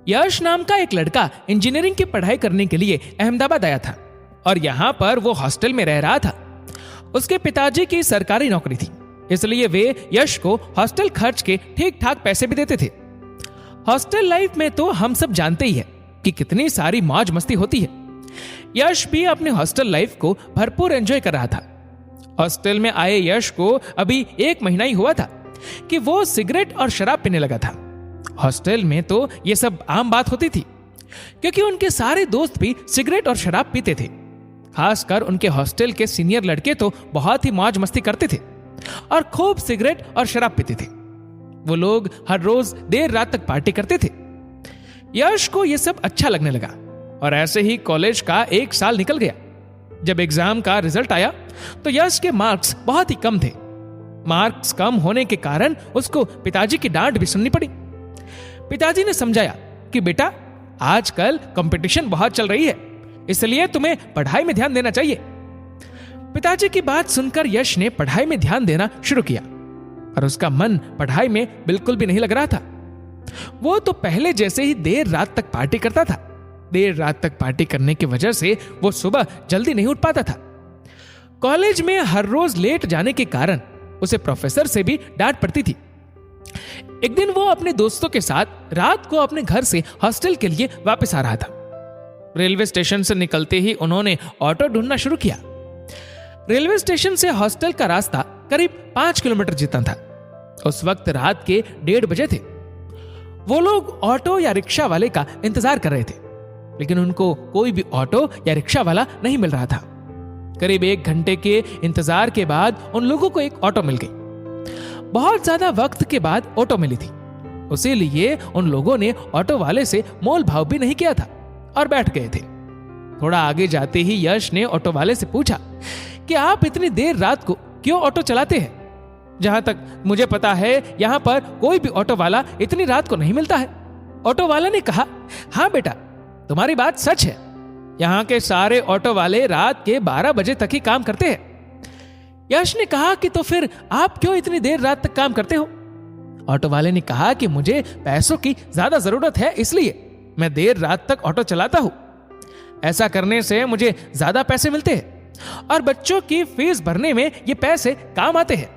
यश नाम का एक लड़का इंजीनियरिंग की पढ़ाई करने के लिए अहमदाबाद आया था और यहाँ पर वो हॉस्टल में रह रहा था। उसके पिताजी की सरकारी नौकरी थी, इसलिए वे यश को हॉस्टल खर्च के ठीक ठाक पैसे भी देते थे। हॉस्टल लाइफ में तो हम सब जानते ही है कि कितनी सारी मौज मस्ती होती है। यश भी अपने हॉस्टल लाइफ को भरपूर एंजॉय कर रहा था। हॉस्टल में आए यश को अभी 1 महीना ही हुआ था कि वो सिगरेट और शराब पीने लगा था। हॉस्टल में तो ये सब आम बात होती थी, क्योंकि उनके सारे दोस्त भी सिगरेट और शराब पीते थे। खासकर उनके हॉस्टल के सीनियर लड़के तो बहुत ही मौज मस्ती करते थे और खूब सिगरेट और शराब पीते थे। वो लोग हर रोज देर रात तक पार्टी करते थे। यश को ये सब अच्छा लगने लगा और ऐसे ही कॉलेज का 1 साल निकल गया। जब एग्जाम का रिजल्ट आया तो यश के मार्क्स बहुत ही कम थे। मार्क्स कम होने के कारण उसको पिताजी की डांट भी सुननी पड़ी। पिताजी ने समझाया कि बेटा, आजकल कंपटीशन बहुत चल रही है, इसलिए तुम्हें पढ़ाई में ध्यान देना चाहिए। पिताजी की बात सुनकर यश ने पढ़ाई में ध्यान देना शुरू किया, पर उसका मन पढ़ाई में बिल्कुल भी नहीं लग रहा था। वो तो पहले जैसे ही देर रात तक पार्टी करता था। देर रात तक पार्टी करने की वजह से वो सुबह जल्दी नहीं उठ पाता था। कॉलेज में हर रोज लेट जाने के कारण उसे प्रोफेसर से भी डांट पड़ती थी। एक दिन वो अपने दोस्तों के साथ रात को अपने घर से हॉस्टल के लिए वापस आ रहा था। रेलवे स्टेशन से निकलते ही उन्होंने ऑटो ढूंढना शुरू किया। रेलवे स्टेशन से हॉस्टल का रास्ता करीब 5 किलोमीटर जितना था। उस वक्त रात के 1:30 बजे थे। वो लोग ऑटो या रिक्शा वाले का इंतजार कर रहे थे, लेकिन उनको कोई भी ऑटो या रिक्शा वाला नहीं मिल रहा था। करीब 1 घंटे के इंतजार के बाद उन लोगों को एक ऑटो मिल गई। बहुत ज्यादा वक्त के बाद ऑटो मिली थी, इसीलिए उन लोगों ने ऑटो वाले से मोल भाव भी नहीं किया था और बैठ गए थे। थोड़ा आगे जाते ही यश ने ऑटो वाले से पूछा कि आप इतनी देर रात को क्यों ऑटो चलाते हैं? जहां तक मुझे पता है यहां पर कोई भी ऑटो वाला इतनी रात को नहीं मिलता है। ऑटो वाला ने कहा, हाँ बेटा, तुम्हारी बात सच है। यहाँ के सारे ऑटो वाले रात के 12 बजे तक ही काम करते हैं। यश ने कहा कि तो फिर आप क्यों इतनी देर रात तक काम करते हो? ऑटो वाले ने कहा कि मुझे पैसों की ज्यादा जरूरत है, इसलिए मैं देर रात तक ऑटो चलाता हूं। ऐसा करने से मुझे ज्यादा पैसे मिलते हैं और बच्चों की फीस भरने में ये पैसे काम आते हैं।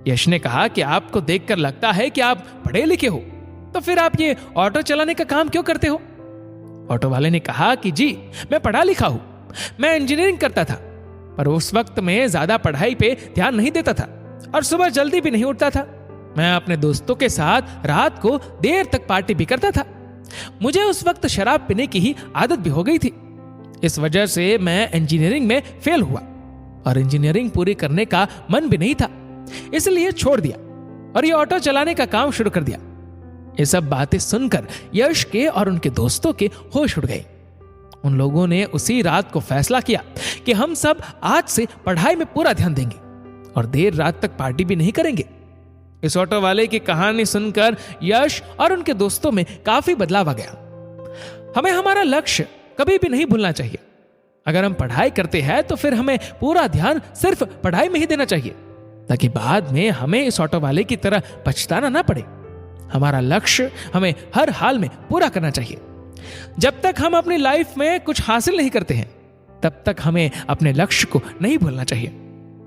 यश ने कहा कि आपको देखकर लगता है कि आप पढ़े लिखे हो, तो फिर आप ये ऑटो चलाने का काम क्यों करते हो? ऑटो वाले ने कहा कि जी, मैं पढ़ा लिखा हूं, मैं इंजीनियरिंग करता था, पर उस वक्त में ज्यादा पढ़ाई पे ध्यान नहीं देता था और सुबह जल्दी भी नहीं उठता था। मैं अपने दोस्तों के साथ रात को देर तक पार्टी भी करता था। मुझे उस वक्त शराब पीने की ही आदत भी हो गई थी। इस वजह से मैं इंजीनियरिंग में फेल हुआ और इंजीनियरिंग पूरी करने का मन भी नहीं था, इसलिए छोड़ दिया और ये ऑटो चलाने का काम शुरू कर दिया। ये सब बातें सुनकर यश के और उनके दोस्तों के होश उड़ गए। उन लोगों ने उसी रात को फैसला किया कि हम सब आज से पढ़ाई में पूरा ध्यान देंगे और देर रात तक पार्टी भी नहीं करेंगे। इस ऑटो वाले की कहानी सुनकर यश और उनके दोस्तों में काफी बदलाव आ गया। हमें हमारा लक्ष्य कभी भी नहीं भूलना चाहिए। अगर हम पढ़ाई करते हैं तो फिर हमें पूरा ध्यान सिर्फ पढ़ाई में ही देना चाहिए, ताकि बाद में हमें इस ऑटो वाले की तरह पछताना ना पड़े। हमारा लक्ष्य हमें हर हाल में पूरा करना चाहिए। जब तक हम अपनी लाइफ में कुछ हासिल नहीं करते हैं, तब तक हमें अपने लक्ष्य को नहीं भूलना चाहिए।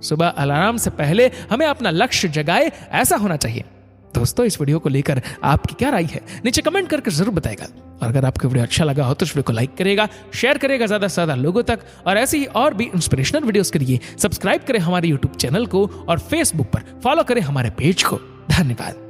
सुबह अलार्म से पहले हमें अपना लक्ष्य जगाए, ऐसा होना चाहिए। दोस्तों, इस वीडियो को लेकर आपकी क्या राय है नीचे कमेंट करके जरूर बताएगा। और अगर आपको वीडियो अच्छा लगा हो तो इस वीडियो को लाइक करेगा, शेयर करेगा ज्यादा से ज्यादा लोगों तक, और ऐसी ही और भी इंस्पिरेशनल वीडियोस के लिए सब्सक्राइब करें हमारे यूट्यूब चैनल को और फेसबुक पर फॉलो करें हमारे पेज को। धन्यवाद।